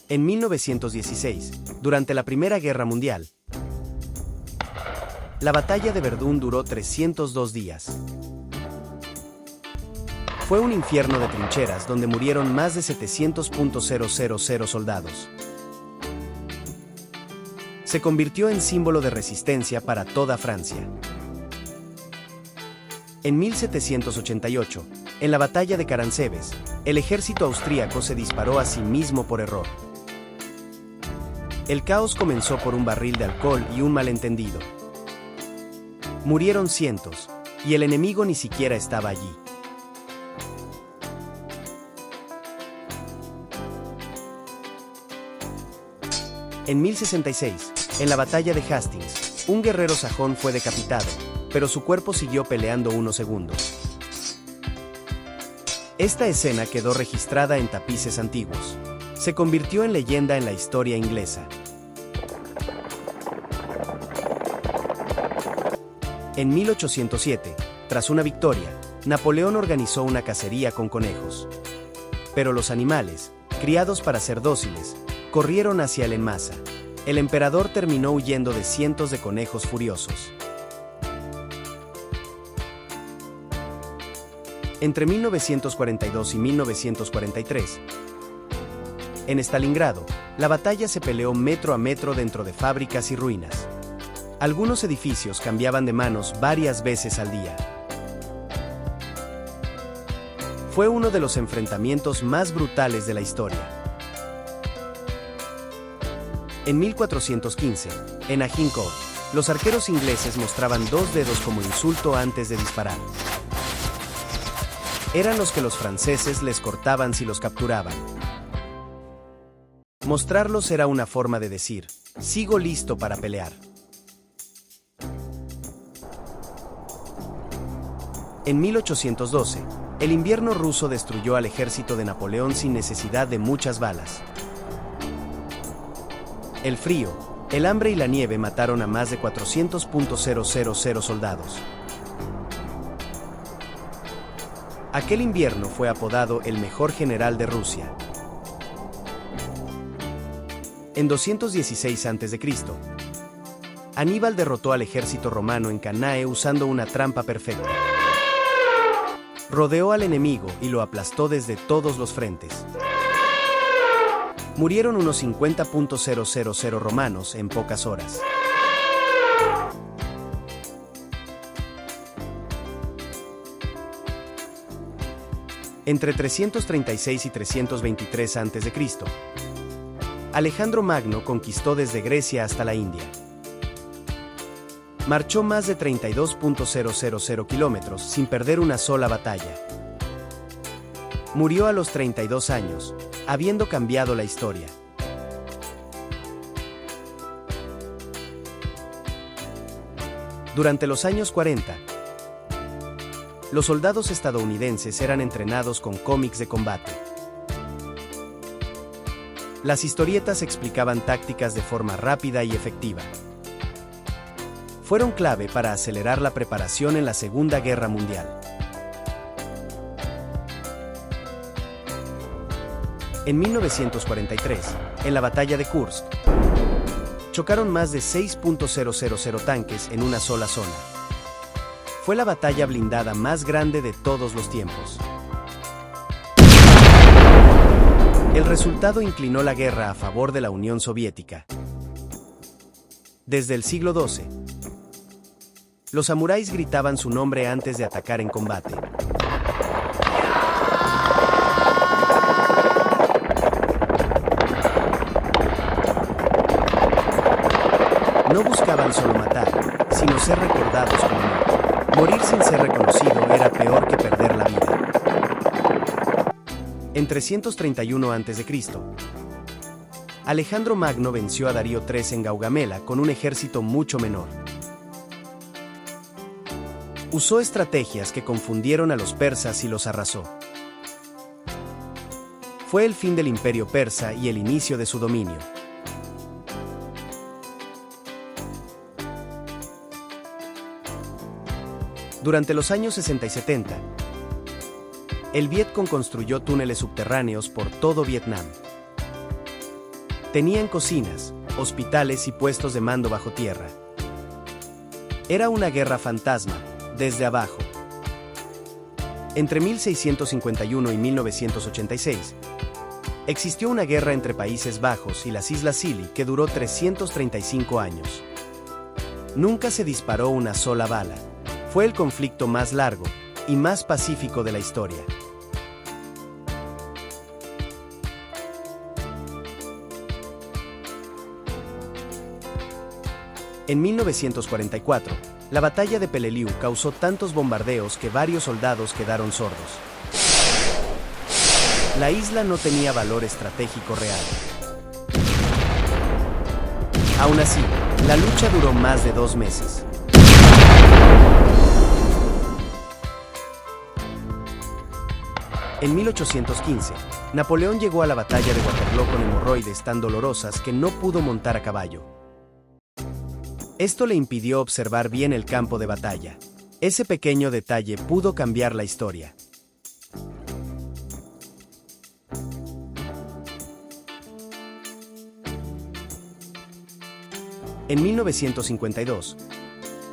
En 1916, durante la Primera Guerra Mundial, la batalla de Verdún duró 302 días. Fue un infierno de trincheras donde murieron más de 700.000 soldados. Se convirtió en símbolo de resistencia para toda Francia. En 1788, en la batalla de Caransebeș, el ejército austríaco se disparó a sí mismo por error. El caos comenzó por un barril de alcohol y un malentendido. Murieron cientos, y el enemigo ni siquiera estaba allí. En 1066, en la batalla de Hastings, un guerrero sajón fue decapitado, pero su cuerpo siguió peleando unos segundos. Esta escena quedó registrada en tapices antiguos. Se convirtió en leyenda en la historia inglesa. En 1807, tras una victoria, Napoleón organizó una cacería con conejos. Pero los animales, criados para ser dóciles, corrieron hacia él en masa. El emperador terminó huyendo de cientos de conejos furiosos. Entre 1942 y 1943, en Stalingrado, la batalla se peleó metro a metro dentro de fábricas y ruinas. Algunos edificios cambiaban de manos varias veces al día. Fue uno de los enfrentamientos más brutales de la historia. En 1415, en Agincourt, los arqueros ingleses mostraban 2 dedos como insulto antes de disparar. Eran los que los franceses les cortaban si los capturaban. Mostrarlos era una forma de decir, sigo listo para pelear. En 1812, el invierno ruso destruyó al ejército de Napoleón sin necesidad de muchas balas. El frío, el hambre y la nieve mataron a más de 400.000 soldados. Aquel invierno fue apodado el mejor general de Rusia. En 216 a.C., Aníbal derrotó al ejército romano en Canae usando una trampa perfecta. Rodeó al enemigo y lo aplastó desde todos los frentes. Murieron unos 50.000 romanos en pocas horas. Entre 336 y 323 a.C., Alejandro Magno conquistó desde Grecia hasta la India. Marchó más de 32.000 kilómetros sin perder una sola batalla. Murió a los 32 años, habiendo cambiado la historia. Durante los años 40, los soldados estadounidenses eran entrenados con cómics de combate. Las historietas explicaban tácticas de forma rápida y efectiva. Fueron clave para acelerar la preparación en la Segunda Guerra Mundial. En 1943, en la batalla de Kursk, chocaron más de 6.000 tanques en una sola zona. Fue la batalla blindada más grande de todos los tiempos. El resultado inclinó la guerra a favor de la Unión Soviética. Desde el siglo XII, los samuráis gritaban su nombre antes de atacar en combate. No buscaban solo matar, sino ser recordados como héroes. Morir sin ser reconocido era peor que perder la vida. En 331 a.C., Alejandro Magno venció a Darío III en Gaugamela con un ejército mucho menor. Usó estrategias que confundieron a los persas y los arrasó. Fue el fin del imperio persa y el inicio de su dominio. Durante los años 60 y 70, el Vietcong construyó túneles subterráneos por todo Vietnam. Tenían cocinas, hospitales y puestos de mando bajo tierra. Era una guerra fantasma, desde abajo. Entre 1651 y 1986, existió una guerra entre Países Bajos y las Islas Scilly que duró 335 años. Nunca se disparó una sola bala. Fue el conflicto más largo y más pacífico de la historia. En 1944, la batalla de Peleliu causó tantos bombardeos que varios soldados quedaron sordos. La isla no tenía valor estratégico real. Aún así, la lucha duró más de 2 meses. En 1815, Napoleón llegó a la batalla de Waterloo con hemorroides tan dolorosas que no pudo montar a caballo. Esto le impidió observar bien el campo de batalla. Ese pequeño detalle pudo cambiar la historia. En 1952,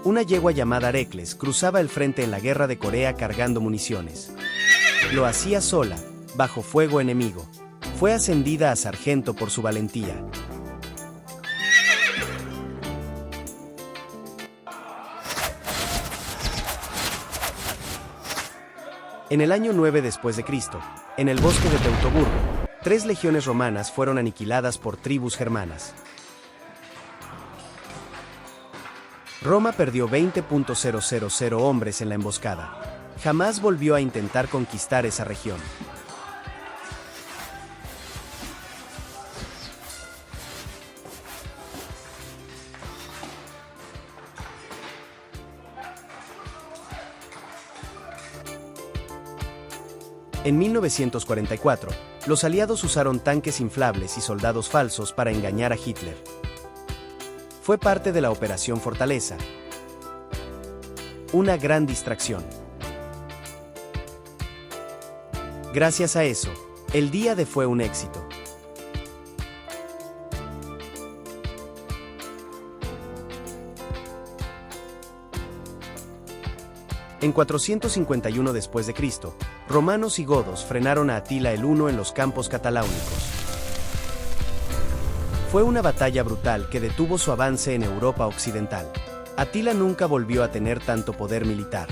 una yegua llamada Heracles cruzaba el frente en la guerra de Corea cargando municiones. Lo hacía sola, bajo fuego enemigo. Fue ascendida a sargento por su valentía. En el año 9 después de Cristo, en el bosque de Teutoburgo, 3 legiones romanas fueron aniquiladas por tribus germanas. Roma perdió 20.000 hombres en la emboscada. Jamás volvió a intentar conquistar esa región. En 1944, los aliados usaron tanques inflables y soldados falsos para engañar a Hitler. Fue parte de la Operación Fortaleza. Una gran distracción. Gracias a eso, el día D fue un éxito. En 451 después de Cristo, romanos y godos frenaron a Atila el Huno en los campos cataláunicos. Fue una batalla brutal que detuvo su avance en Europa occidental. Atila nunca volvió a tener tanto poder militar.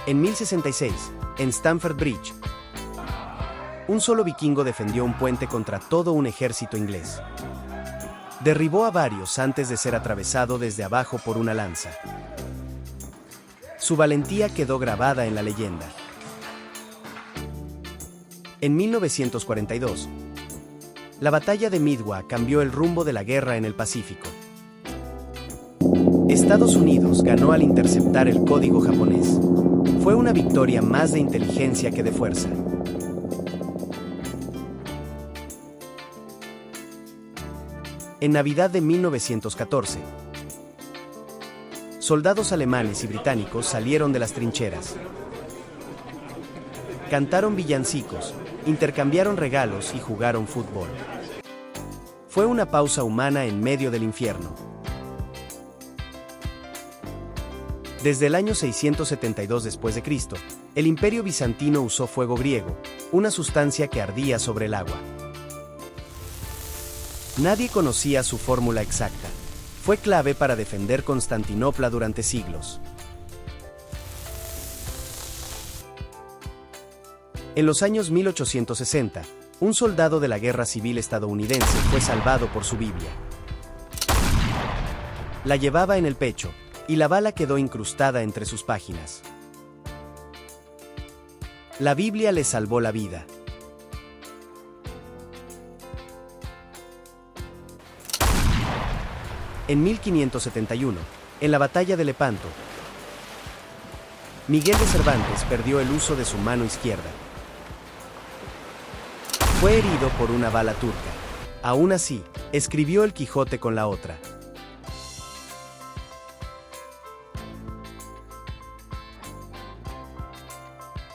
En 1066, en Stamford Bridge, un solo vikingo defendió un puente contra todo un ejército inglés. Derribó a varios antes de ser atravesado desde abajo por una lanza. Su valentía quedó grabada en la leyenda. En 1942, la batalla de Midway cambió el rumbo de la guerra en el Pacífico. Estados Unidos ganó al interceptar el código japonés. Fue una victoria más de inteligencia que de fuerza. En Navidad de 1914, soldados alemanes y británicos salieron de las trincheras. Cantaron villancicos, intercambiaron regalos y jugaron fútbol. Fue una pausa humana en medio del infierno. Desde el año 672 después de Cristo, el Imperio bizantino usó fuego griego, una sustancia que ardía sobre el agua. Nadie conocía su fórmula exacta. Fue clave para defender Constantinopla durante siglos. En los años 1860, un soldado de la Guerra Civil estadounidense fue salvado por su Biblia. La llevaba en el pecho, y la bala quedó incrustada entre sus páginas. La Biblia le salvó la vida. En 1571, en la batalla de Lepanto, Miguel de Cervantes perdió el uso de su mano izquierda. Fue herido por una bala turca. Aún así, escribió el Quijote con la otra.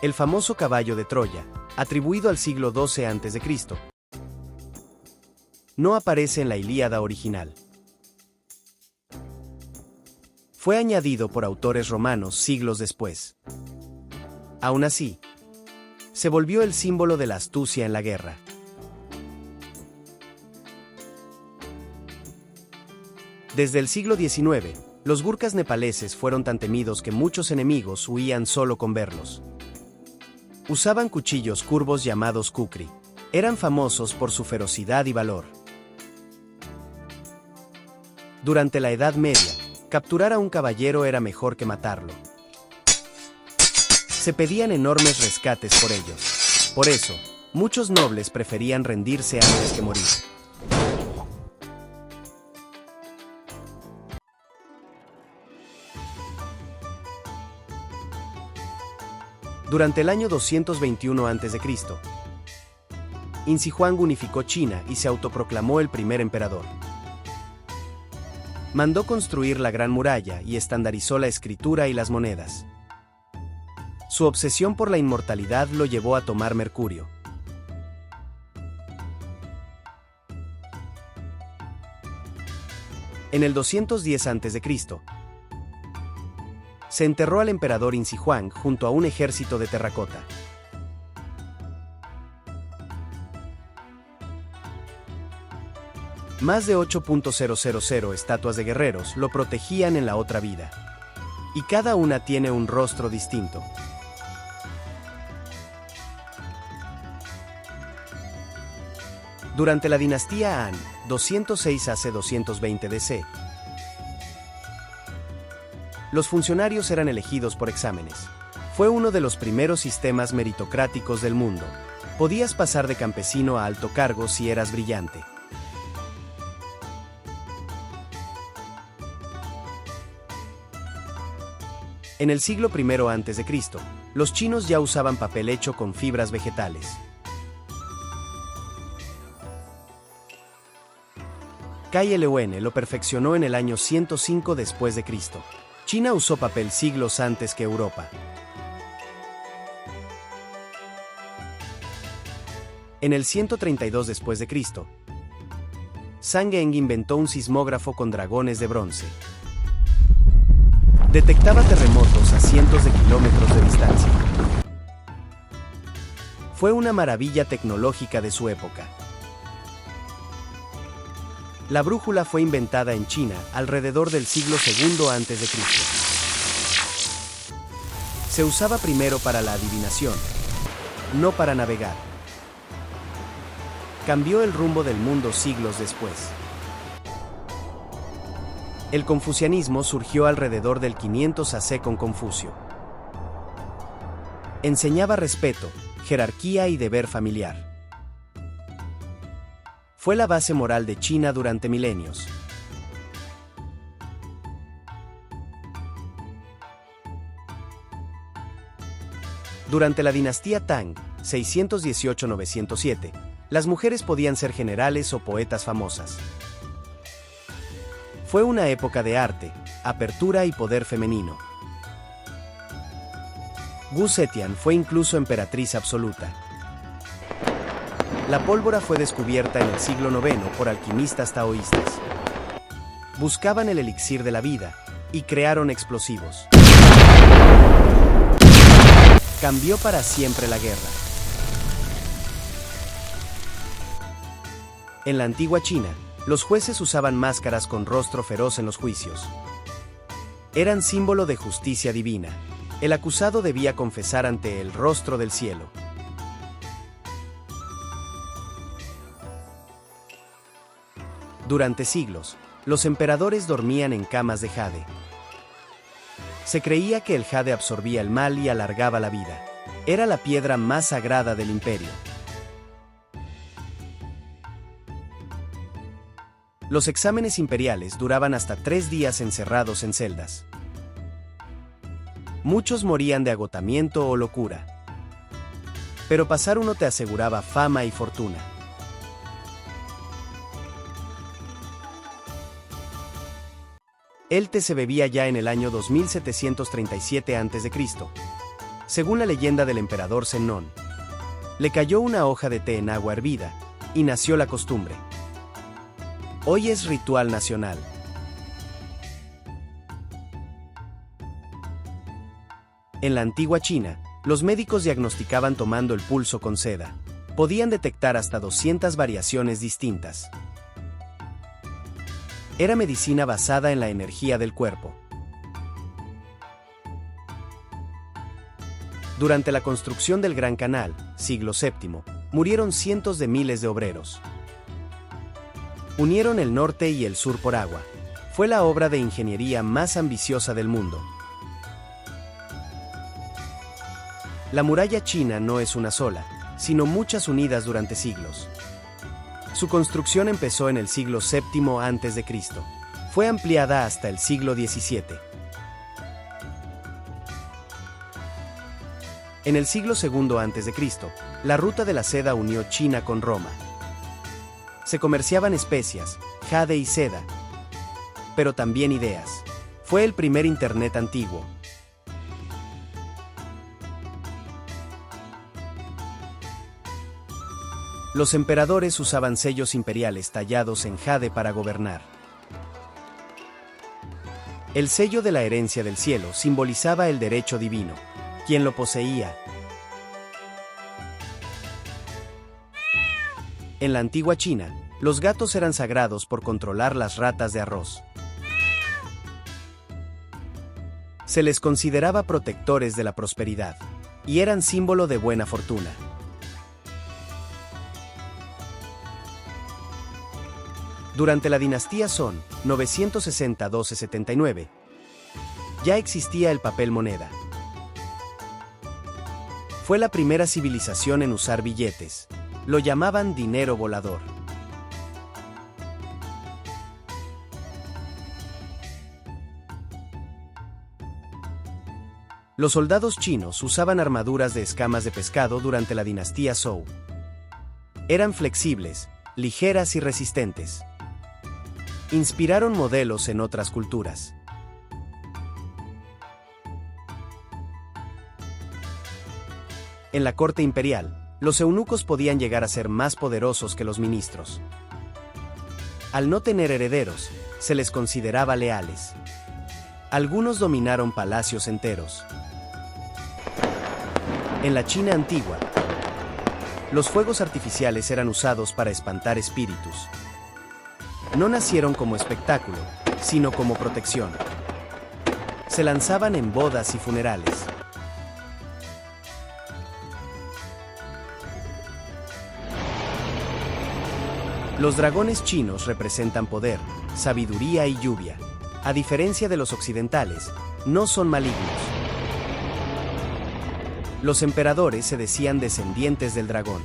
El famoso caballo de Troya, atribuido al siglo XII a.C., no aparece en la Ilíada original. Fue añadido por autores romanos siglos después. Aún así, se volvió el símbolo de la astucia en la guerra. Desde el siglo XIX, los gurkas nepaleses fueron tan temidos que muchos enemigos huían solo con verlos. Usaban cuchillos curvos llamados kukri. Eran famosos por su ferocidad y valor. Durante la Edad Media, capturar a un caballero era mejor que matarlo. Se pedían enormes rescates por ellos. Por eso, muchos nobles preferían rendirse antes que morir. Durante el año 221 a.C., Insi Huang unificó China y se autoproclamó el primer emperador. Mandó construir la Gran Muralla y estandarizó la escritura y las monedas. Su obsesión por la inmortalidad lo llevó a tomar mercurio. En el 210 a.C., se enterró al emperador Insi Huang junto a un ejército de terracota. Más de 8.000 estatuas de guerreros lo protegían en la otra vida. Y cada una tiene un rostro distinto. Durante la dinastía Han, 206 a.C. 220 d.C., los funcionarios eran elegidos por exámenes. Fue uno de los primeros sistemas meritocráticos del mundo. Podías pasar de campesino a alto cargo si eras brillante. En el siglo I a.C., los chinos ya usaban papel hecho con fibras vegetales. Cai Luan lo perfeccionó en el año 105 después de Cristo. China usó papel siglos antes que Europa. En el 132 después de Cristo, Zhang Eng inventó un sismógrafo con dragones de bronce. Detectaba terremotos a cientos de kilómetros de distancia. Fue una maravilla tecnológica de su época. La brújula fue inventada en China alrededor del siglo II a.C. Se usaba primero para la adivinación, no para navegar. Cambió el rumbo del mundo siglos después. El confucianismo surgió alrededor del 500 AC con Confucio. Enseñaba respeto, jerarquía y deber familiar. Fue la base moral de China durante milenios. Durante la dinastía Tang, 618-907, las mujeres podían ser generales o poetas famosas. Fue una época de arte, apertura y poder femenino. Wu Zetian fue incluso emperatriz absoluta. La pólvora fue descubierta en el siglo IX por alquimistas taoístas. Buscaban el elixir de la vida y crearon explosivos. Cambió para siempre la guerra. En la antigua China, los jueces usaban máscaras con rostro feroz en los juicios. Eran símbolo de justicia divina. El acusado debía confesar ante el rostro del cielo. Durante siglos, los emperadores dormían en camas de jade. Se creía que el jade absorbía el mal y alargaba la vida. Era la piedra más sagrada del imperio. Los exámenes imperiales duraban hasta 3 días encerrados en celdas. Muchos morían de agotamiento o locura. Pero pasar uno te aseguraba fama y fortuna. El té se bebía ya en el año 2737 a.C. Según la leyenda del emperador Zenón, le cayó una hoja de té en agua hervida, y nació la costumbre. Hoy es ritual nacional. En la antigua China, los médicos diagnosticaban tomando el pulso con seda. Podían detectar hasta 200 variaciones distintas. Era medicina basada en la energía del cuerpo. Durante la construcción del Gran Canal, siglo VII, murieron cientos de miles de obreros. Unieron el norte y el sur por agua. Fue la obra de ingeniería más ambiciosa del mundo. La muralla china no es una sola, sino muchas unidas durante siglos. Su construcción empezó en el siglo VII a.C. Fue ampliada hasta el siglo XVII. En el siglo II a.C., la ruta de la seda unió China con Roma. Se comerciaban especias, jade y seda, pero también ideas. Fue el primer Internet antiguo. Los emperadores usaban sellos imperiales tallados en jade para gobernar. El sello de la herencia del cielo simbolizaba el derecho divino. ¿Quién lo poseía? En la antigua China, los gatos eran sagrados por controlar las ratas de arroz. Se les consideraba protectores de la prosperidad, y eran símbolo de buena fortuna. Durante la dinastía Song, 960-1279, ya existía el papel moneda. Fue la primera civilización en usar billetes. Lo llamaban dinero volador. Los soldados chinos usaban armaduras de escamas de pescado durante la dinastía Zhou. Eran flexibles, ligeras y resistentes. Inspiraron modelos en otras culturas. En la corte imperial, los eunucos podían llegar a ser más poderosos que los ministros. Al no tener herederos, se les consideraba leales. Algunos dominaron palacios enteros. En la China antigua, los fuegos artificiales eran usados para espantar espíritus. No nacieron como espectáculo, sino como protección. Se lanzaban en bodas y funerales. Los dragones chinos representan poder, sabiduría y lluvia. A diferencia de los occidentales, no son malignos. Los emperadores se decían descendientes del dragón.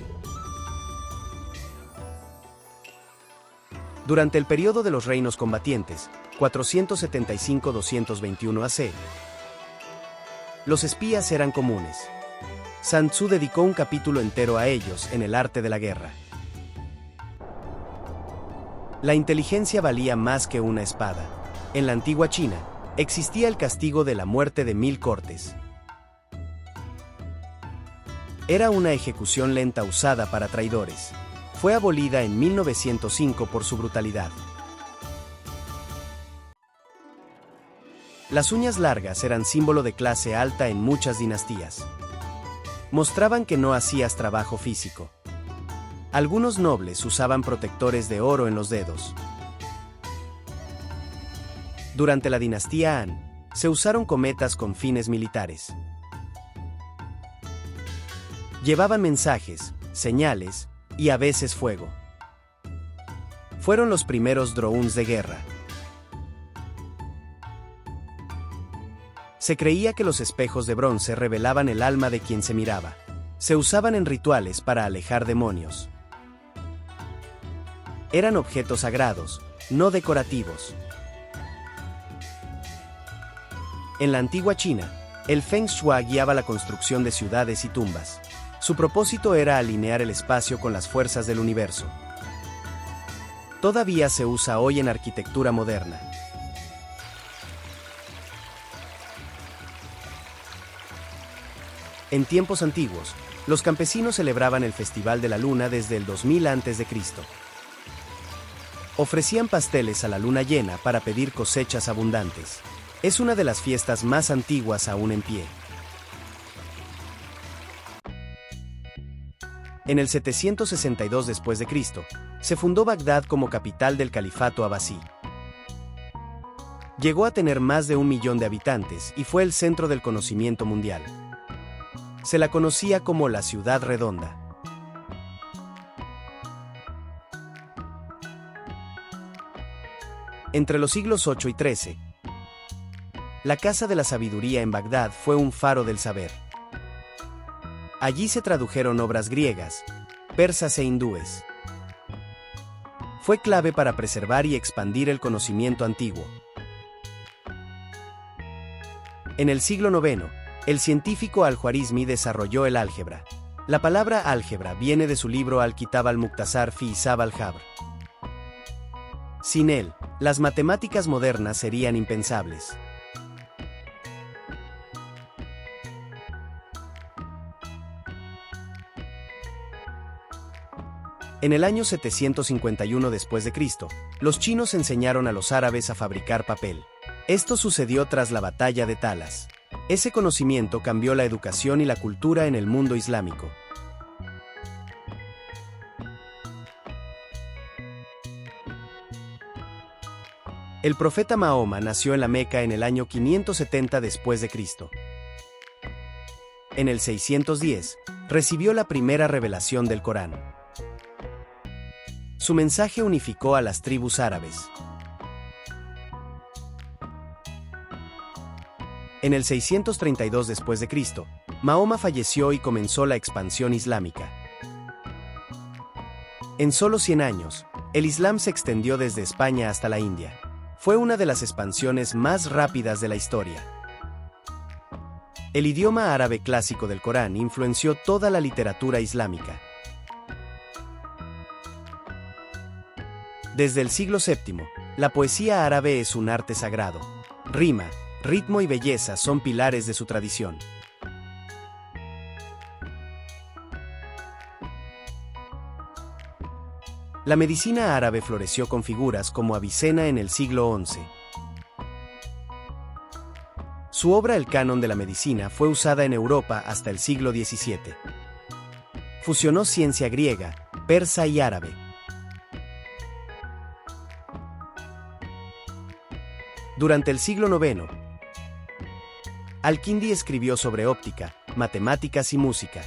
Durante el periodo de los reinos combatientes, 475-221 AC, los espías eran comunes. Sun Tzu dedicó un capítulo entero a ellos en El arte de la guerra. La inteligencia valía más que una espada. En la antigua China, existía el castigo de la muerte de 1000 cortes. Era una ejecución lenta usada para traidores. Fue abolida en 1905 por su brutalidad. Las uñas largas eran símbolo de clase alta en muchas dinastías. Mostraban que no hacías trabajo físico. Algunos nobles usaban protectores de oro en los dedos. Durante la dinastía Han, se usaron cometas con fines militares. Llevaban mensajes, señales y a veces fuego. Fueron los primeros drones de guerra. Se creía que los espejos de bronce revelaban el alma de quien se miraba. Se usaban en rituales para alejar demonios. Eran objetos sagrados, no decorativos. En la antigua China, el Feng Shui guiaba la construcción de ciudades y tumbas. Su propósito era alinear el espacio con las fuerzas del universo. Todavía se usa hoy en arquitectura moderna. En tiempos antiguos, los campesinos celebraban el Festival de la Luna desde el 2000 a.C. Ofrecían pasteles a la luna llena para pedir cosechas abundantes. Es una de las fiestas más antiguas aún en pie. En el 762 después de Cristo, se fundó Bagdad como capital del califato abasí. Llegó a tener más de 1 millón de habitantes y fue el centro del conocimiento mundial. Se la conocía como la Ciudad Redonda. Entre los siglos 8 y 13, la Casa de la Sabiduría en Bagdad fue un faro del saber. Allí se tradujeron obras griegas, persas e hindúes. Fue clave para preservar y expandir el conocimiento antiguo. En el siglo IX, el científico Al-Juarizmi desarrolló el álgebra. La palabra álgebra viene de su libro Al-Kitab al-Mukhtasar fi Hisab al-Jabr. Sin él, las matemáticas modernas serían impensables. En el año 751 después de Cristo, los chinos enseñaron a los árabes a fabricar papel. Esto sucedió tras la batalla de Talas. Ese conocimiento cambió la educación y la cultura en el mundo islámico. El profeta Mahoma nació en la Meca en el año 570 después de Cristo. En el 610, recibió la primera revelación del Corán. Su mensaje unificó a las tribus árabes. En el 632 después de Cristo, Mahoma falleció y comenzó la expansión islámica. En solo 100 años, el Islam se extendió desde España hasta la India. Fue una de las expansiones más rápidas de la historia. El idioma árabe clásico del Corán influenció toda la literatura islámica. Desde el siglo VII, la poesía árabe es un arte sagrado. Rima, ritmo y belleza son pilares de su tradición. La medicina árabe floreció con figuras como Avicena en el siglo XI. Su obra El Canon de la Medicina fue usada en Europa hasta el siglo XVII. Fusionó ciencia griega, persa y árabe. Durante el siglo IX, Al-Kindi escribió sobre óptica, matemáticas y música.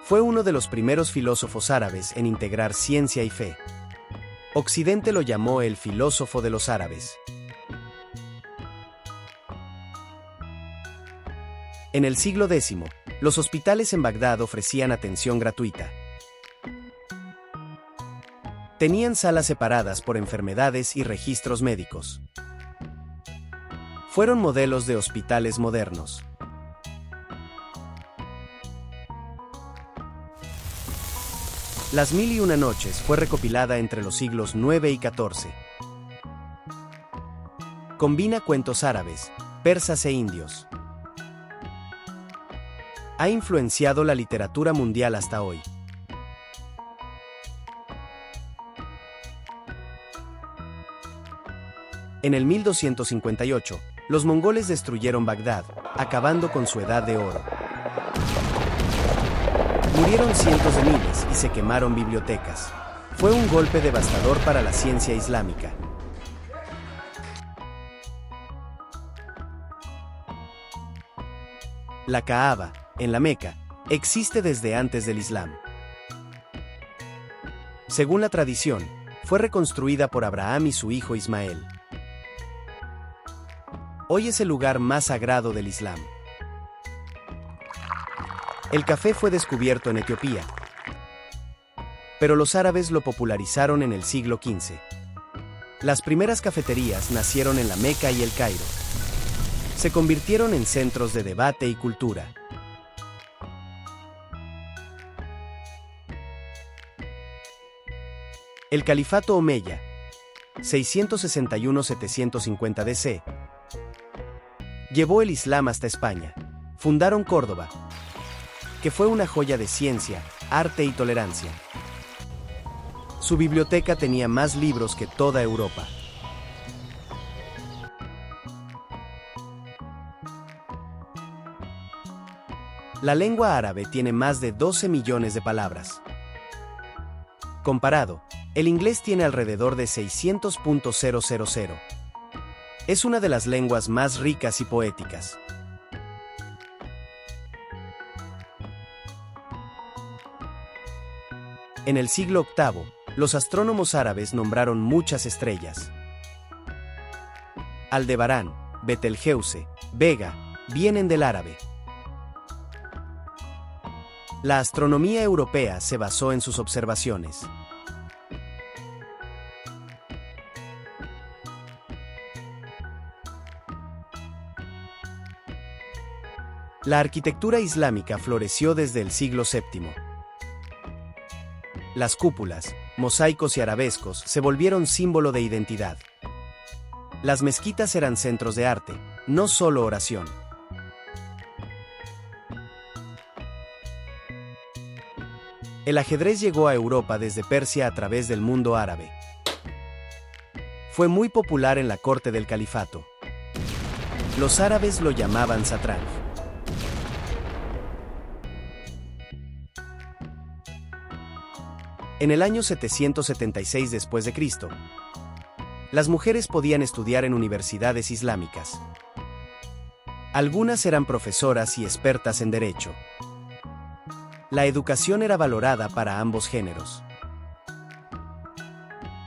Fue uno de los primeros filósofos árabes en integrar ciencia y fe. Occidente lo llamó el filósofo de los árabes. En el siglo X, los hospitales en Bagdad ofrecían atención gratuita. Tenían salas separadas por enfermedades y registros médicos. Fueron modelos de hospitales modernos. Las Mil y una noches fue recopilada entre los siglos IX y XIV. Combina cuentos árabes, persas e indios. Ha influenciado la literatura mundial hasta hoy. En el 1258, los mongoles destruyeron Bagdad, acabando con su edad de oro. Murieron cientos de miles y se quemaron bibliotecas. Fue un golpe devastador para la ciencia islámica. La Kaaba, en la Meca, existe desde antes del Islam. Según la tradición, fue reconstruida por Abraham y su hijo Ismael. Hoy es el lugar más sagrado del Islam. El café fue descubierto en Etiopía, pero los árabes lo popularizaron en el siglo XV. Las primeras cafeterías nacieron en la Meca y el Cairo. Se convirtieron en centros de debate y cultura. El califato omeya, 661-750 DC, llevó el Islam hasta España. fundaron Córdoba, que fue una joya de ciencia, arte y tolerancia. Su biblioteca tenía más libros que toda Europa. La lengua árabe tiene más de 12 millones de palabras. Comparado, el inglés tiene alrededor de 600.000. Es una de las lenguas más ricas y poéticas. En el siglo VIII, los astrónomos árabes nombraron muchas estrellas. Aldebarán, Betelgeuse, Vega, vienen del árabe. La astronomía europea se basó en sus observaciones. La arquitectura islámica floreció desde el siglo VII. Las cúpulas, mosaicos y arabescos se volvieron símbolo de identidad. Las mezquitas eran centros de arte, no solo oración. El ajedrez llegó a Europa desde Persia a través del mundo árabe. Fue muy popular en la corte del califato. Los árabes lo llamaban satranj. En el año 776 después de Cristo, las mujeres podían estudiar en universidades islámicas. Algunas eran profesoras y expertas en derecho. La educación era valorada para ambos géneros.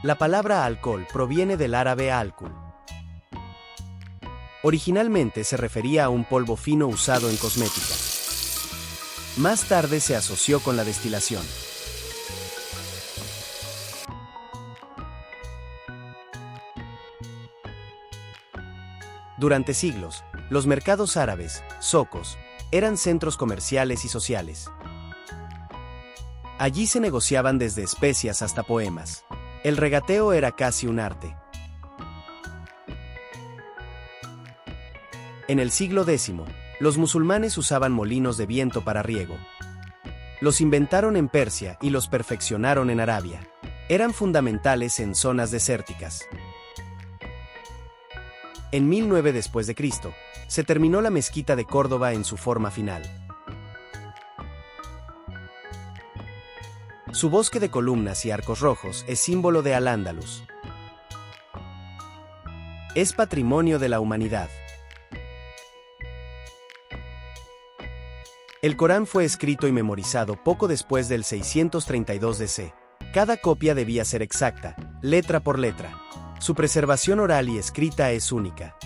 La palabra alcohol proviene del árabe alcohol. Originalmente se refería a un polvo fino usado en cosmética. Más tarde se asoció con la destilación. Durante siglos, los mercados árabes, zocos, eran centros comerciales y sociales. Allí se negociaban desde especias hasta poemas. El regateo era casi un arte. En el siglo X, los musulmanes usaban molinos de viento para riego. Los inventaron en Persia y los perfeccionaron en Arabia. Eran fundamentales en zonas desérticas. En 1009 después de Cristo, se terminó la mezquita de Córdoba en su forma final. Su bosque de columnas y arcos rojos es símbolo de Al-Ándalus. Es patrimonio de la humanidad. El Corán fue escrito y memorizado poco después del 632 DC. Cada copia debía ser exacta, letra por letra. Su preservación oral y escrita es única.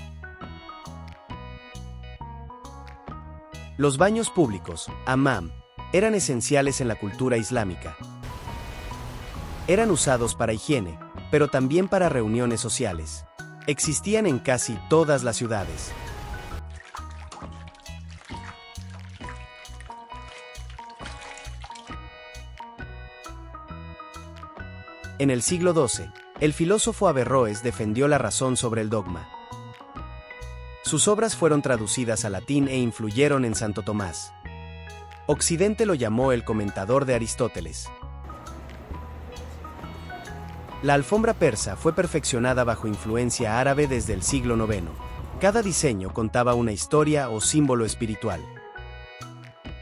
Los baños públicos, hammam, eran esenciales en la cultura islámica. Eran usados para higiene, pero también para reuniones sociales. Existían en casi todas las ciudades. En el siglo XII, el filósofo Averroes defendió la razón sobre el dogma. Sus obras fueron traducidas al latín e influyeron en Santo Tomás. Occidente lo llamó el comentador de Aristóteles. La alfombra persa fue perfeccionada bajo influencia árabe desde el siglo IX. Cada diseño contaba una historia o símbolo espiritual.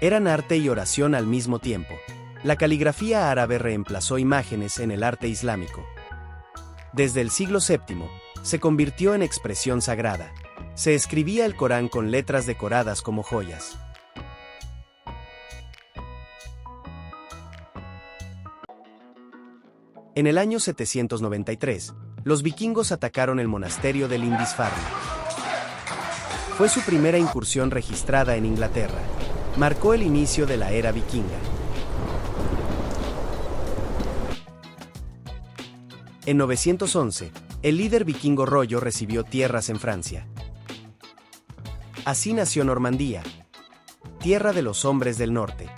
Eran arte y oración al mismo tiempo. La caligrafía árabe reemplazó imágenes en el arte islámico. Desde el siglo VII, se convirtió en expresión sagrada. Se escribía el Corán con letras decoradas como joyas. En el año 793, los vikingos atacaron el monasterio de Lindisfarne. Fue su primera incursión registrada en Inglaterra. Marcó el inicio de la era vikinga. En 911, el líder vikingo Rollo recibió tierras en Francia. Así nació Normandía, tierra de los hombres del norte.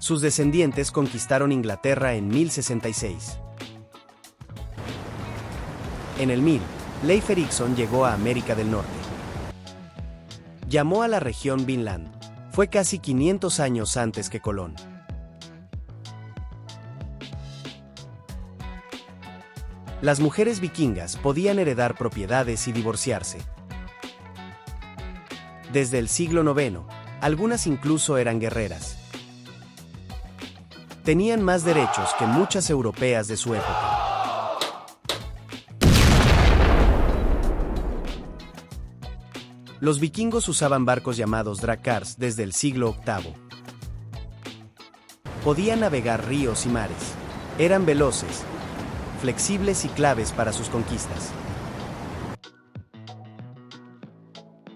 Sus descendientes conquistaron Inglaterra en 1066. En el 1000, Leif Erikson llegó a América del Norte. Llamó a la región Vinland. Fue casi 500 años antes que Colón. Las mujeres vikingas podían heredar propiedades y divorciarse. Desde el siglo IX, algunas incluso eran guerreras. Tenían más derechos que muchas europeas de su época. Los vikingos usaban barcos llamados drakkars desde el siglo VIII. Podían navegar ríos y mares. Eran veloces, flexibles y claves para sus conquistas.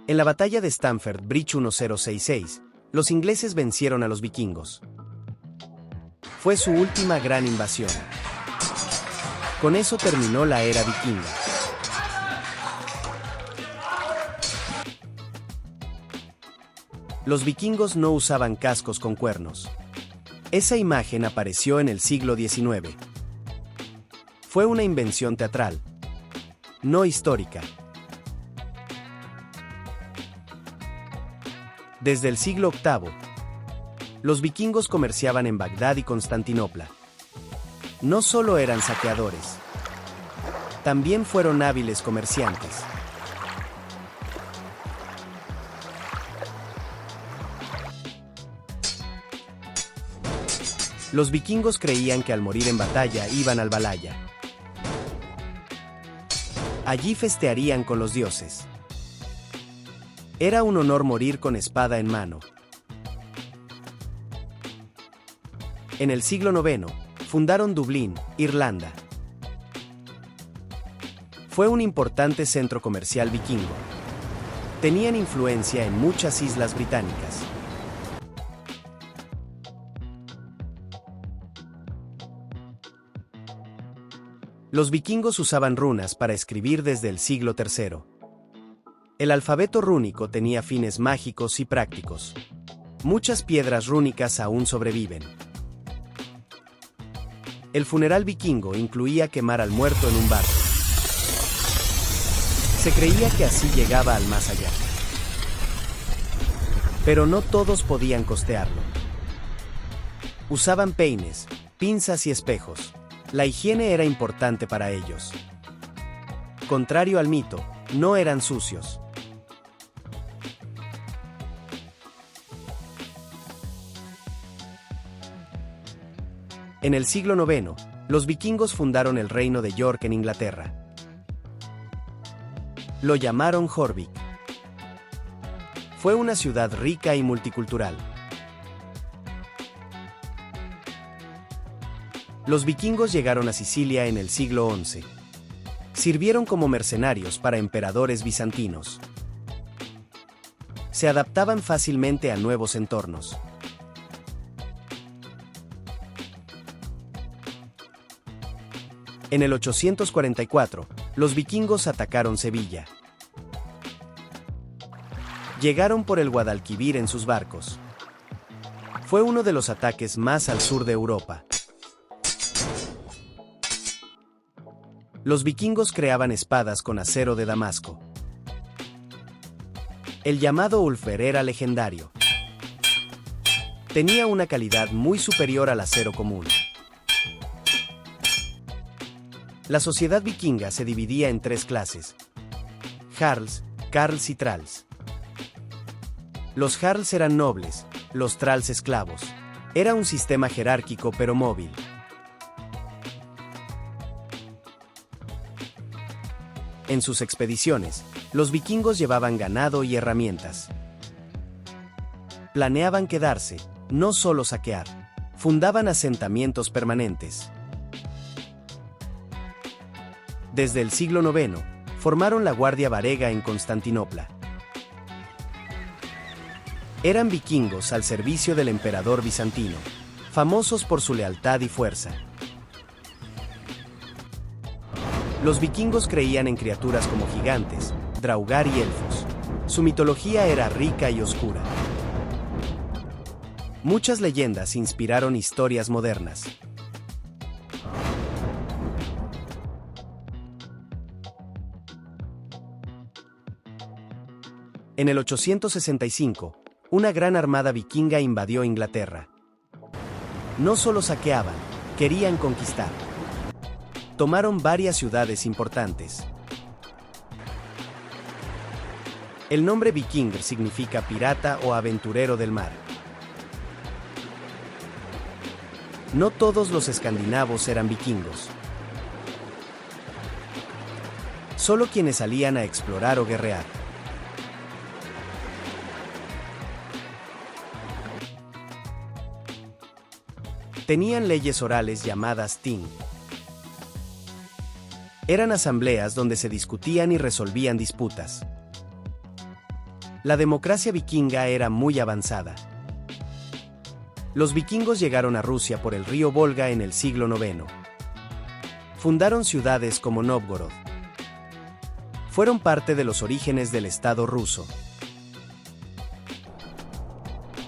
En la batalla de Stamford Bridge 1066, los ingleses vencieron a los vikingos. Fue su última gran invasión. Con eso terminó la era vikinga. Los vikingos no usaban cascos con cuernos. Esa imagen apareció en el siglo XIX. Fue una invención teatral, no histórica. Desde el siglo VIII, los vikingos comerciaban en Bagdad y Constantinopla. No solo eran saqueadores, también fueron hábiles comerciantes. Los vikingos creían que al morir en batalla iban al Valhalla. Allí festearían con los dioses. Era un honor morir con espada en mano. En el siglo IX, fundaron Dublín, Irlanda. Fue un importante centro comercial vikingo. Tenían influencia en muchas islas británicas. Los vikingos usaban runas para escribir desde el siglo III. El alfabeto rúnico tenía fines mágicos y prácticos. Muchas piedras rúnicas aún sobreviven. El funeral vikingo incluía quemar al muerto en un barco. Se creía que así llegaba al más allá. Pero no todos podían costearlo. Usaban peines, pinzas y espejos. La higiene era importante para ellos. Contrario al mito, no eran sucios. En el siglo IX, los vikingos fundaron el reino de York en Inglaterra. Lo llamaron Jorvik. Fue una ciudad rica y multicultural. Los vikingos llegaron a Sicilia en el siglo XI. Sirvieron como mercenarios para emperadores bizantinos. Se adaptaban fácilmente a nuevos entornos. En el 844, los vikingos atacaron Sevilla. Llegaron por el Guadalquivir en sus barcos. Fue uno de los ataques más al sur de Europa. Los vikingos creaban espadas con acero de Damasco. El llamado Ulfr era legendario. Tenía una calidad muy superior al acero común. La sociedad vikinga se dividía en tres clases: jarls, carls y tralls. Los jarls eran nobles, los tralls esclavos. Era un sistema jerárquico pero móvil. En sus expediciones, los vikingos llevaban ganado y herramientas. Planeaban quedarse, no solo saquear. Fundaban asentamientos permanentes. Desde el siglo IX, formaron la Guardia Varega en Constantinopla. Eran vikingos al servicio del emperador bizantino, famosos por su lealtad y fuerza. Los vikingos creían en criaturas como gigantes, draugr y elfos. Su mitología era rica y oscura. Muchas leyendas inspiraron historias modernas. En el 865, una gran armada vikinga invadió Inglaterra. No solo saqueaban, querían conquistar. Tomaron varias ciudades importantes. El nombre Vikingr significa pirata o aventurero del mar. No todos los escandinavos eran vikingos. Solo quienes salían a explorar o guerrear. Tenían leyes orales llamadas Ting. Eran asambleas donde se discutían y resolvían disputas. La democracia vikinga era muy avanzada. Los vikingos llegaron a Rusia por el río Volga en el siglo IX. Fundaron ciudades como Novgorod. Fueron parte de los orígenes del Estado ruso.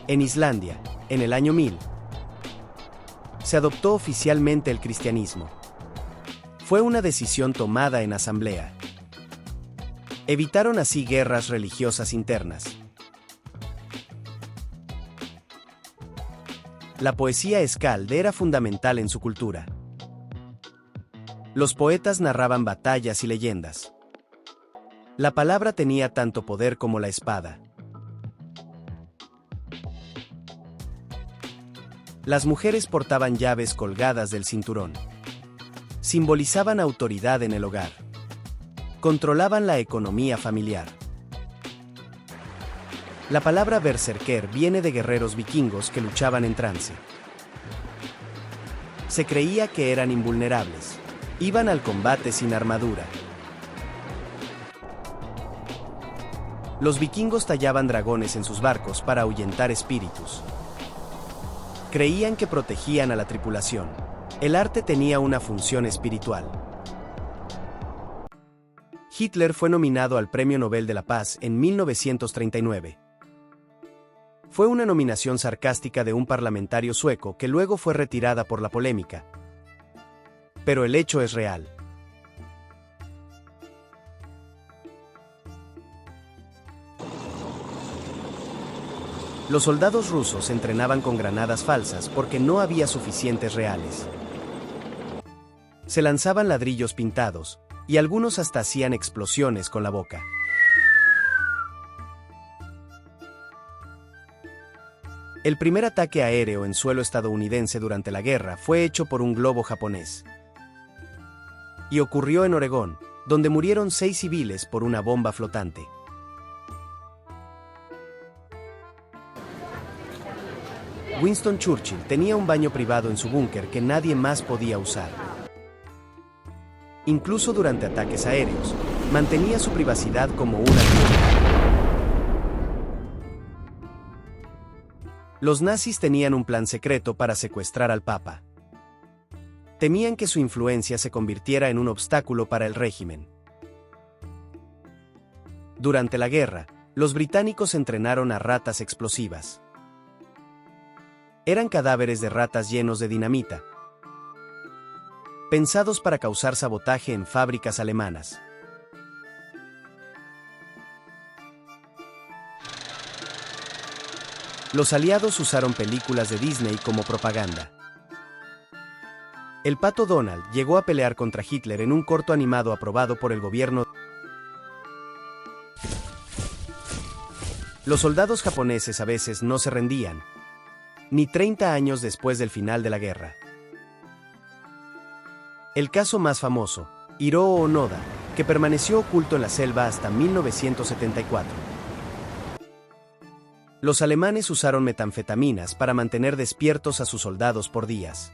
En Islandia, en el año 1000, se adoptó oficialmente el cristianismo. Fue una decisión tomada en asamblea. Evitaron así guerras religiosas internas. La poesía skald era fundamental en su cultura. Los poetas narraban batallas y leyendas. La palabra tenía tanto poder como la espada. Las mujeres portaban llaves colgadas del cinturón. Simbolizaban autoridad en el hogar. Controlaban la economía familiar. La palabra berserker viene de guerreros vikingos que luchaban en trance. Se creía que eran invulnerables. Iban al combate sin armadura. Los vikingos tallaban dragones en sus barcos para ahuyentar espíritus. Creían que protegían a la tripulación. El arte tenía una función espiritual. Hitler fue nominado al Premio Nobel de la Paz en 1939. Fue una nominación sarcástica de un parlamentario sueco que luego fue retirada por la polémica. Pero el hecho es real. Los soldados rusos entrenaban con granadas falsas porque no había suficientes reales. Se lanzaban ladrillos pintados, y algunos hasta hacían explosiones con la boca. El primer ataque aéreo en suelo estadounidense durante la guerra fue hecho por un globo japonés. Y ocurrió en Oregón, donde murieron 6 civiles por una bomba flotante. Winston Churchill tenía un baño privado en su búnker que nadie más podía usar. Incluso durante ataques aéreos, mantenía su privacidad como una prioridad. Los nazis tenían un plan secreto para secuestrar al Papa. Temían que su influencia se convirtiera en un obstáculo para el régimen. Durante la guerra, los británicos entrenaron a ratas explosivas. Eran cadáveres de ratas llenos de dinamita, pensados para causar sabotaje en fábricas alemanas. Los aliados usaron películas de Disney como propaganda. El pato Donald llegó a pelear contra Hitler en un corto animado aprobado por el gobierno. Los soldados japoneses a veces no se rendían, ni 30 años después del final de la guerra. El caso más famoso, Hiroo Onoda, que permaneció oculto en la selva hasta 1974. Los alemanes usaron metanfetaminas para mantener despiertos a sus soldados por días.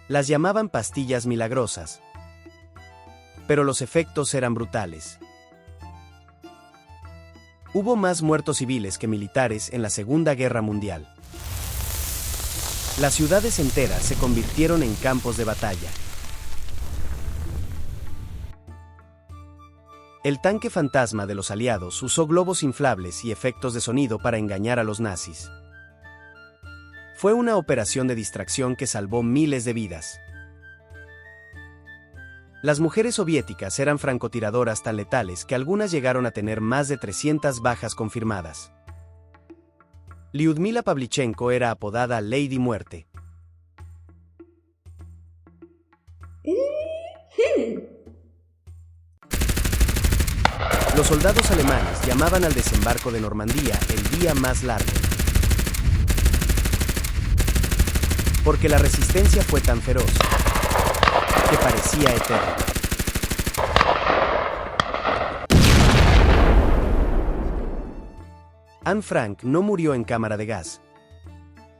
Las llamaban pastillas milagrosas, pero los efectos eran brutales. Hubo más muertos civiles que militares en la Segunda Guerra Mundial. Las ciudades enteras se convirtieron en campos de batalla. El tanque fantasma de los aliados usó globos inflables y efectos de sonido para engañar a los nazis. Fue una operación de distracción que salvó miles de vidas. Las mujeres soviéticas eran francotiradoras tan letales que algunas llegaron a tener más de 300 bajas confirmadas. Lyudmila Pavlichenko era apodada Lady Muerte. Los soldados alemanes llamaban al desembarco de Normandía el día más largo, porque la resistencia fue tan feroz que parecía eterna. Anne Frank no murió en cámara de gas,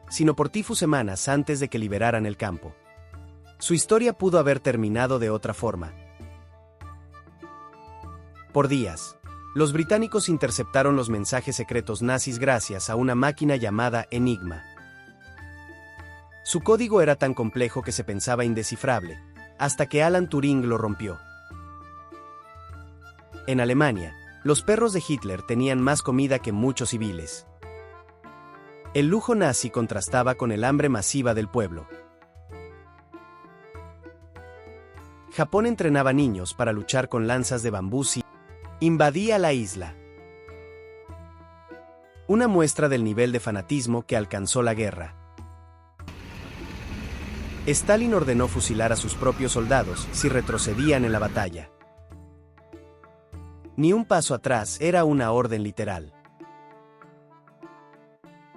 sino por tifus semanas antes de que liberaran el campo. Su historia pudo haber terminado de otra forma. Por días, los británicos interceptaron los mensajes secretos nazis gracias a una máquina llamada Enigma. Su código era tan complejo que se pensaba indescifrable, hasta que Alan Turing lo rompió. En Alemania, los perros de Hitler tenían más comida que muchos civiles. El lujo nazi contrastaba con el hambre masiva del pueblo. Japón entrenaba niños para luchar con lanzas de bambú y invadía la isla. Una muestra del nivel de fanatismo que alcanzó la guerra. Stalin ordenó fusilar a sus propios soldados si retrocedían en la batalla. Ni un paso atrás era una orden literal.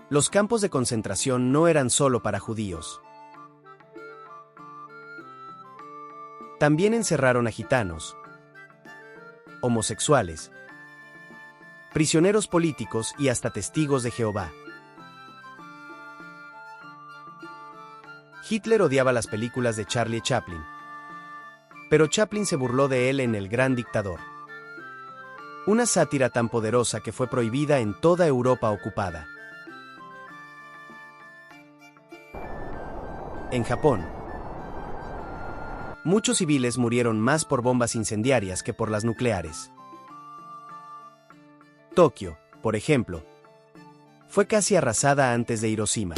Los campos de concentración no eran solo para judíos. También encerraron a gitanos, homosexuales, prisioneros políticos y hasta testigos de Jehová. Hitler odiaba las películas de Charlie Chaplin, pero Chaplin se burló de él en El Gran Dictador. Una sátira tan poderosa que fue prohibida en toda Europa ocupada. En Japón, muchos civiles murieron más por bombas incendiarias que por las nucleares. Tokio, por ejemplo, fue casi arrasada antes de Hiroshima.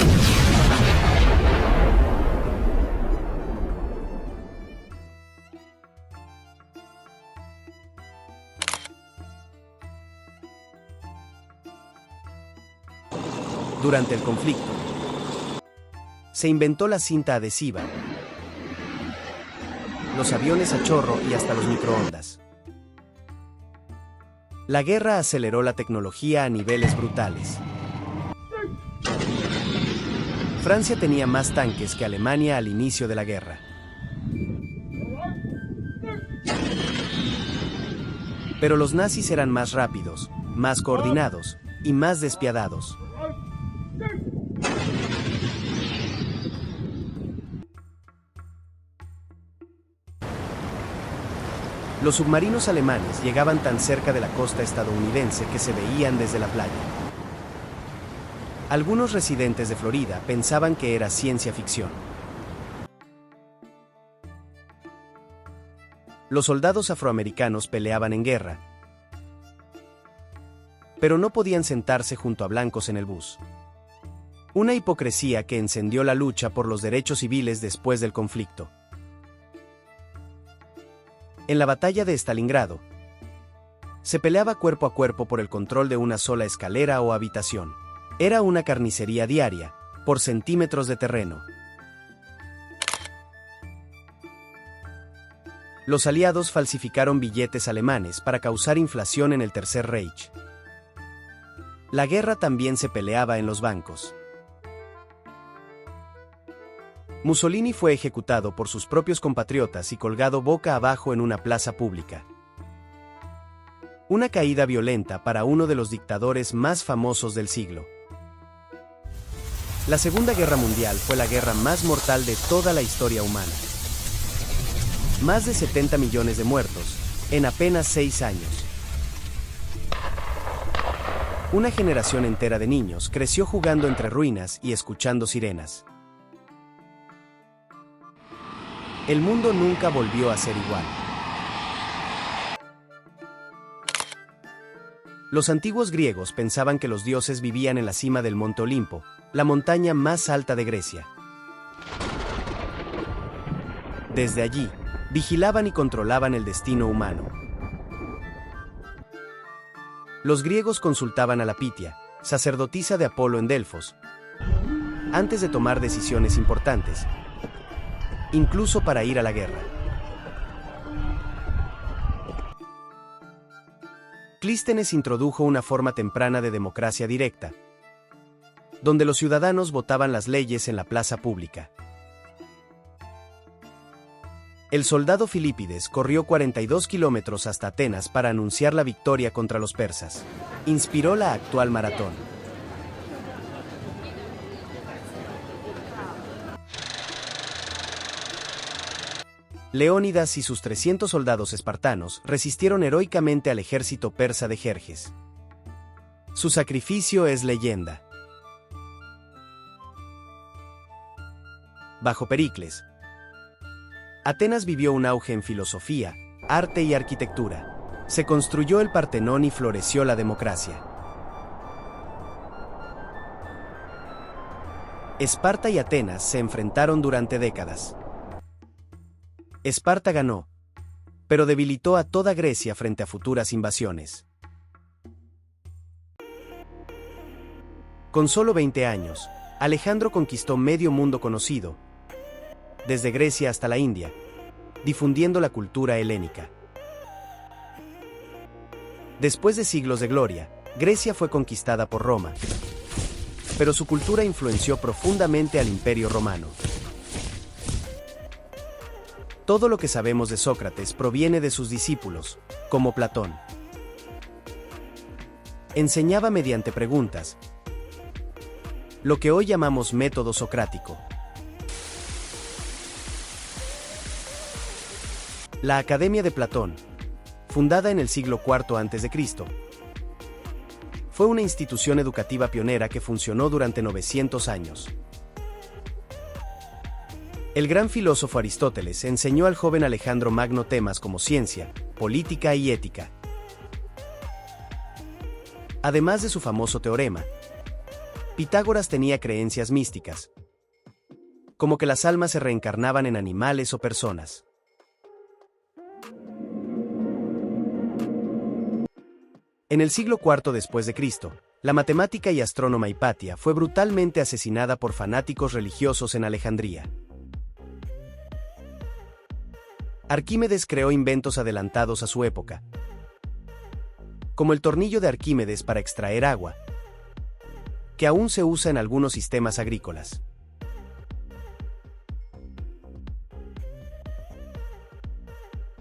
Durante el conflicto, se inventó la cinta adhesiva, los aviones a chorro y hasta los microondas. La guerra aceleró la tecnología a niveles brutales. Francia tenía más tanques que Alemania al inicio de la guerra. Pero los nazis eran más rápidos, más coordinados y más despiadados. Los submarinos alemanes llegaban tan cerca de la costa estadounidense que se veían desde la playa. Algunos residentes de Florida pensaban que era ciencia ficción. Los soldados afroamericanos peleaban en guerra, pero no podían sentarse junto a blancos en el bus. Una hipocresía que encendió la lucha por los derechos civiles después del conflicto. En la batalla de Stalingrado, se peleaba cuerpo a cuerpo por el control de una sola escalera o habitación. Era una carnicería diaria, por centímetros de terreno. Los aliados falsificaron billetes alemanes para causar inflación en el Tercer Reich. La guerra también se peleaba en los bancos. Mussolini fue ejecutado por sus propios compatriotas y colgado boca abajo en una plaza pública. Una caída violenta para uno de los dictadores más famosos del siglo. La Segunda Guerra Mundial fue la guerra más mortal de toda la historia humana. Más de 70 millones de muertos, en apenas 6 años. Una generación entera de niños creció jugando entre ruinas y escuchando sirenas. El mundo nunca volvió a ser igual. Los antiguos griegos pensaban que los dioses vivían en la cima del Monte Olimpo, la montaña más alta de Grecia. Desde allí, Vigilaban y controlaban el destino humano. Los griegos consultaban a la Pitia, sacerdotisa de Apolo en Delfos, antes de tomar decisiones importantes, incluso para ir a la guerra. Clístenes introdujo una forma temprana de democracia directa, donde los ciudadanos votaban las leyes en la plaza pública. El soldado Filipides corrió 42 kilómetros hasta Atenas para anunciar la victoria contra los persas. Inspiró la actual maratón. Leónidas y sus 300 soldados espartanos resistieron heroicamente al ejército persa de Jerjes. Su sacrificio es leyenda. Bajo Pericles, Atenas vivió un auge en filosofía, arte y arquitectura. Se construyó el Partenón y floreció la democracia. Esparta y Atenas se enfrentaron durante décadas. Esparta ganó, pero debilitó a toda Grecia frente a futuras invasiones. Con solo 20 años, Alejandro conquistó medio mundo conocido, desde Grecia hasta la India, difundiendo la cultura helénica. Después de siglos de gloria, Grecia fue conquistada por Roma, pero su cultura influenció profundamente al Imperio Romano. Todo lo que sabemos de Sócrates proviene de sus discípulos, como Platón. Enseñaba mediante preguntas, lo que hoy llamamos método socrático. La Academia de Platón, fundada en el siglo IV a.C., fue una institución educativa pionera que funcionó durante 900 años. El gran filósofo Aristóteles enseñó al joven Alejandro Magno temas como ciencia, política y ética. Además de su famoso teorema, Pitágoras tenía creencias místicas, como que las almas se reencarnaban en animales o personas. En el siglo IV después de Cristo, la matemática y astrónoma Hipatia fue brutalmente asesinada por fanáticos religiosos en Alejandría. Arquímedes creó inventos adelantados a su época, como el tornillo de Arquímedes para extraer agua, que aún se usa en algunos sistemas agrícolas.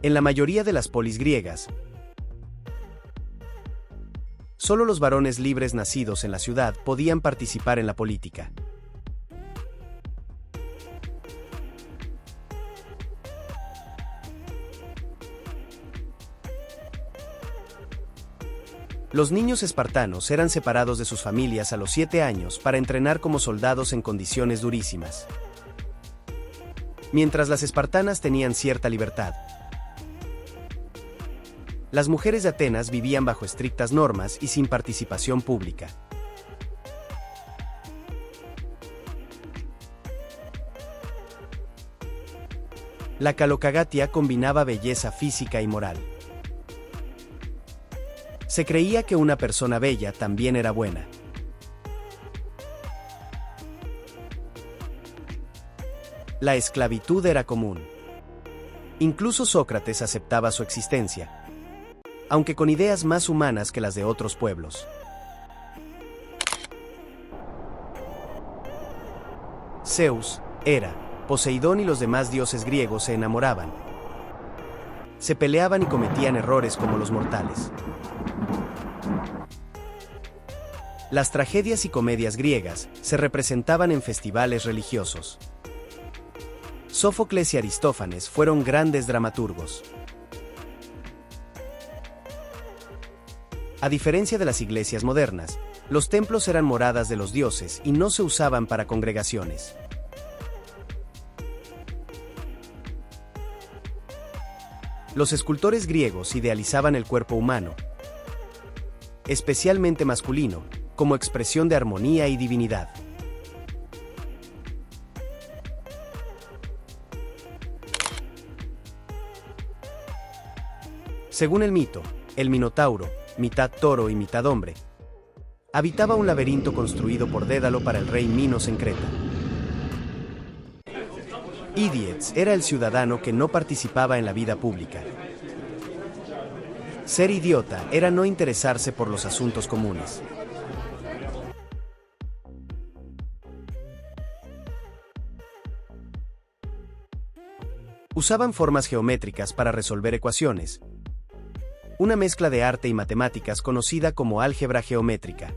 En la mayoría de las polis griegas, solo los varones libres nacidos en la ciudad podían participar en la política. Los niños espartanos eran separados de sus familias a los 7 años para entrenar como soldados en condiciones durísimas. Mientras las espartanas tenían cierta libertad, las mujeres de Atenas vivían bajo estrictas normas y sin participación pública. La calocagatia combinaba belleza física y moral. Se creía que una persona bella también era buena. La esclavitud era común. Incluso Sócrates aceptaba su existencia, aunque con ideas más humanas que las de otros pueblos. Zeus, Hera, Poseidón y los demás dioses griegos se enamoraban. Se peleaban y cometían errores como los mortales. Las tragedias y comedias griegas se representaban en festivales religiosos. Sófocles y Aristófanes fueron grandes dramaturgos. A diferencia de las iglesias modernas, los templos eran moradas de los dioses y no se usaban para congregaciones. Los escultores griegos idealizaban el cuerpo humano, especialmente masculino, como expresión de armonía y divinidad. Según el mito, el Minotauro, mitad toro y mitad hombre, habitaba un laberinto construido por Dédalo para el rey Minos en Creta. Idiots era el ciudadano que no participaba en la vida pública. Ser idiota era no interesarse por los asuntos comunes. Usaban formas geométricas para resolver ecuaciones, una mezcla de arte y matemáticas conocida como álgebra geométrica.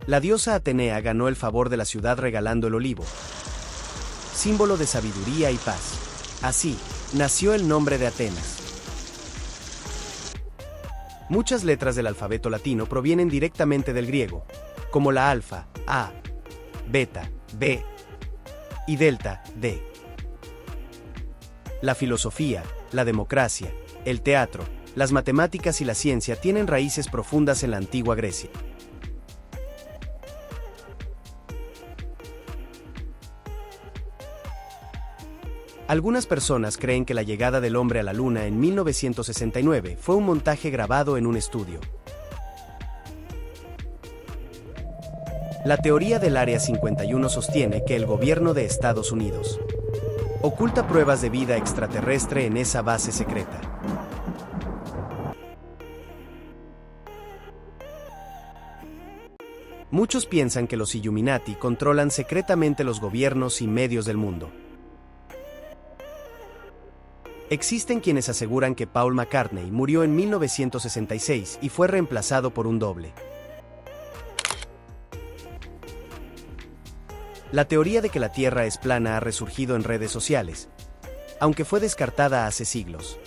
La diosa Atenea ganó el favor de la ciudad regalando el olivo, símbolo de sabiduría y paz. Así, nació el nombre de Atenas. Muchas letras del alfabeto latino provienen directamente del griego, como la alfa, A, beta, B, y delta, D. La filosofía, la democracia, el teatro, las matemáticas y la ciencia tienen raíces profundas en la antigua Grecia. Algunas personas creen que la llegada del hombre a la Luna en 1969 fue un montaje grabado en un estudio. La teoría del Área 51 sostiene que el gobierno de Estados Unidos oculta pruebas de vida extraterrestre en esa base secreta. Muchos piensan que los Illuminati controlan secretamente los gobiernos y medios del mundo. Existen quienes aseguran que Paul McCartney murió en 1966 y fue reemplazado por un doble. La teoría de que la Tierra es plana ha resurgido en redes sociales, aunque fue descartada hace siglos.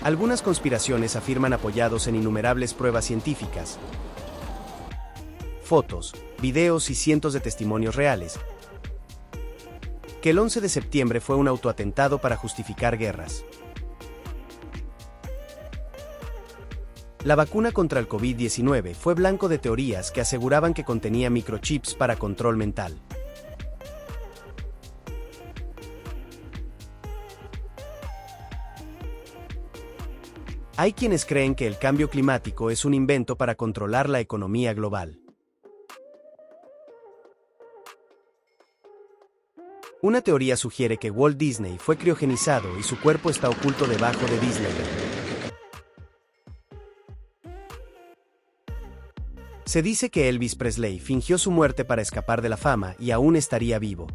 Algunas conspiraciones afirman, apoyados en innumerables pruebas científicas, fotos, videos y cientos de testimonios reales, que el 11 de septiembre fue un autoatentado para justificar guerras. La vacuna contra el COVID-19 fue blanco de teorías que aseguraban que contenía microchips para control mental. Hay quienes creen que el cambio climático es un invento para controlar la economía global. Una teoría sugiere que Walt Disney fue criogenizado y su cuerpo está oculto debajo de Disneyland. Se dice que Elvis Presley fingió su muerte para escapar de la fama y aún estaría vivo.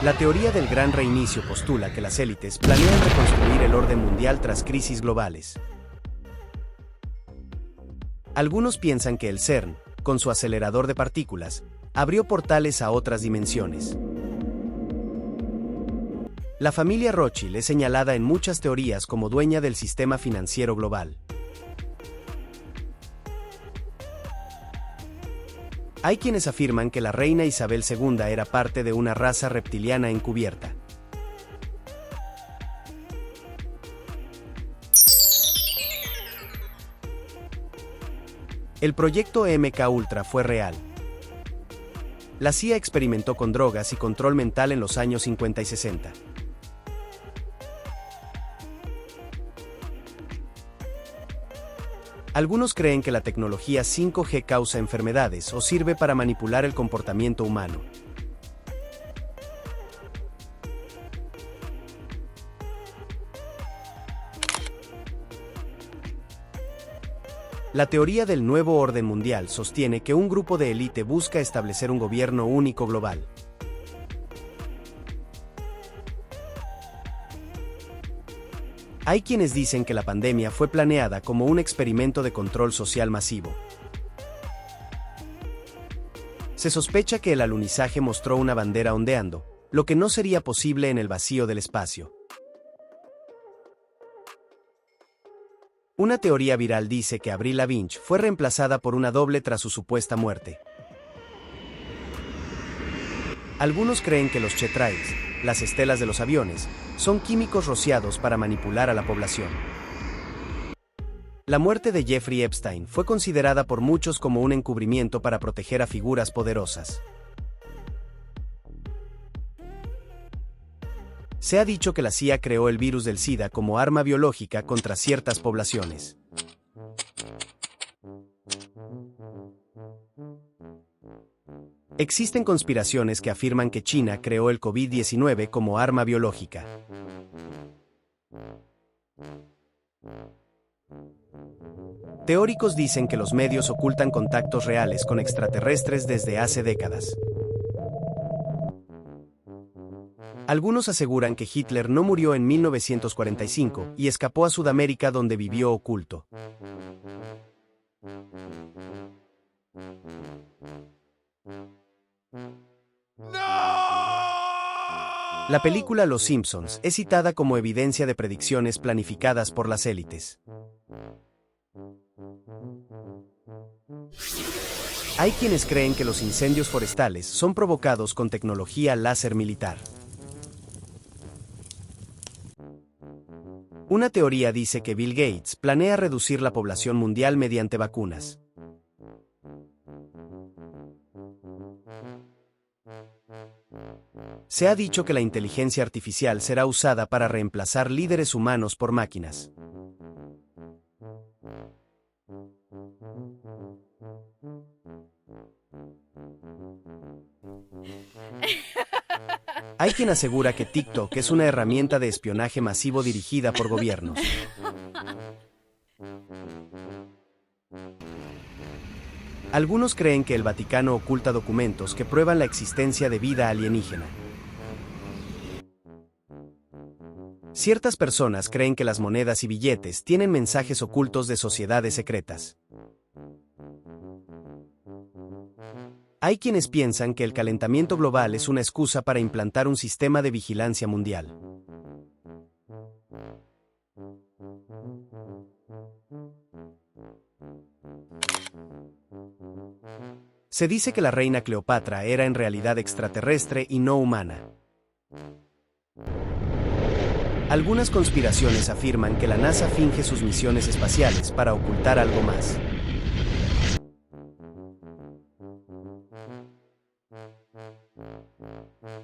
La teoría del gran reinicio postula que las élites planean reconstruir el orden mundial tras crisis globales. Algunos piensan que el CERN, con su acelerador de partículas, abrió portales a otras dimensiones. La familia Rothschild es señalada en muchas teorías como dueña del sistema financiero global. Hay quienes afirman que la reina Isabel II era parte de una raza reptiliana encubierta. El proyecto MK Ultra fue real. La CIA experimentó con drogas y control mental en los años 50 y 60. Algunos creen que la tecnología 5G causa enfermedades o sirve para manipular el comportamiento humano. La teoría del nuevo orden mundial sostiene que un grupo de élite busca establecer un gobierno único global. Hay quienes dicen que la pandemia fue planeada como un experimento de control social masivo. Se sospecha que el alunizaje mostró una bandera ondeando, lo que no sería posible en el vacío del espacio. Una teoría viral dice que Avril Lavigne fue reemplazada por una doble tras su supuesta muerte. Algunos creen que los chemtrails, las estelas de los aviones, son químicos rociados para manipular a la población. La muerte de Jeffrey Epstein fue considerada por muchos como un encubrimiento para proteger a figuras poderosas. Se ha dicho que la CIA creó el virus del SIDA como arma biológica contra ciertas poblaciones. Existen conspiraciones que afirman que China creó el COVID-19 como arma biológica. Teóricos dicen que los medios ocultan contactos reales con extraterrestres desde hace décadas. Algunos aseguran que Hitler no murió en 1945 y escapó a Sudamérica donde vivió oculto. La película Los Simpsons es citada como evidencia de predicciones planificadas por las élites. Hay quienes creen que los incendios forestales son provocados con tecnología láser militar. Una teoría dice que Bill Gates planea reducir la población mundial mediante vacunas. Se ha dicho que la inteligencia artificial será usada para reemplazar líderes humanos por máquinas. Hay quien asegura que TikTok es una herramienta de espionaje masivo dirigida por gobiernos. Algunos creen que el Vaticano oculta documentos que prueban la existencia de vida alienígena. Ciertas personas creen que las monedas y billetes tienen mensajes ocultos de sociedades secretas. Hay quienes piensan que el calentamiento global es una excusa para implantar un sistema de vigilancia mundial. Se dice que la reina Cleopatra era en realidad extraterrestre y no humana. Algunas conspiraciones afirman que la NASA finge sus misiones espaciales para ocultar algo más.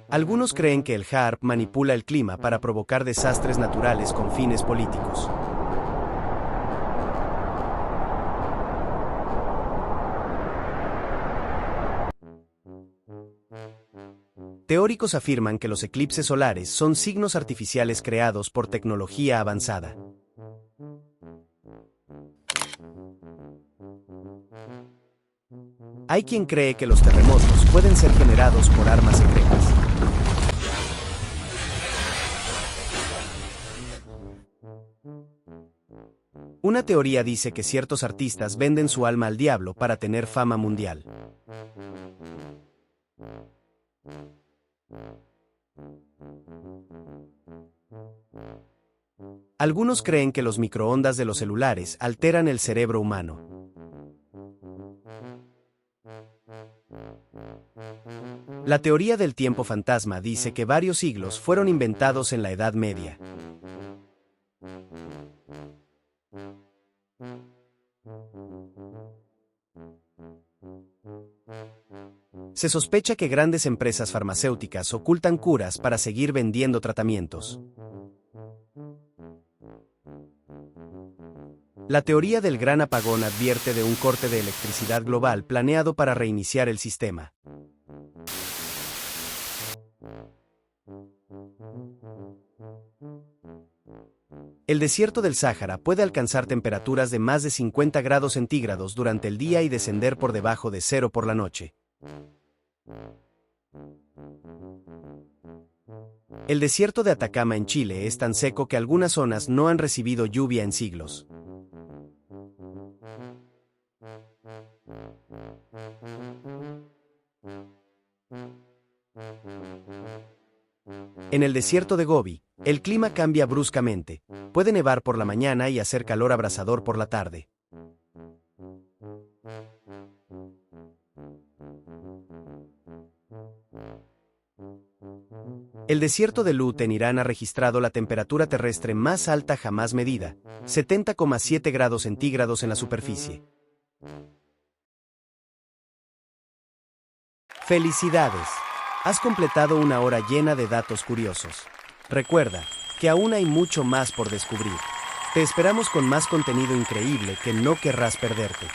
Algunos creen que el HAARP manipula el clima para provocar desastres naturales con fines políticos. Teóricos afirman que los eclipses solares son signos artificiales creados por tecnología avanzada. Hay quien cree que los terremotos pueden ser generados por armas secretas. Una teoría dice que ciertos artistas venden su alma al diablo para tener fama mundial. Algunos creen que los microondas de los celulares alteran el cerebro humano. La teoría del tiempo fantasma dice que varios siglos fueron inventados en la Edad Media. Se sospecha que grandes empresas farmacéuticas ocultan curas para seguir vendiendo tratamientos. La teoría del gran apagón advierte de un corte de electricidad global planeado para reiniciar el sistema. El desierto del Sáhara puede alcanzar temperaturas de más de 50 grados centígrados durante el día y descender por debajo de cero por la noche. El desierto de Atacama en Chile es tan seco que algunas zonas no han recibido lluvia en siglos. En el desierto de Gobi, el clima cambia bruscamente. Puede nevar por la mañana y hacer calor abrasador por la tarde. El desierto de Lut en Irán ha registrado la temperatura terrestre más alta jamás medida, 70,7 grados centígrados en la superficie. ¡Felicidades! Has completado una hora llena de datos curiosos. Recuerda que aún hay mucho más por descubrir. Te esperamos con más contenido increíble que no querrás perderte.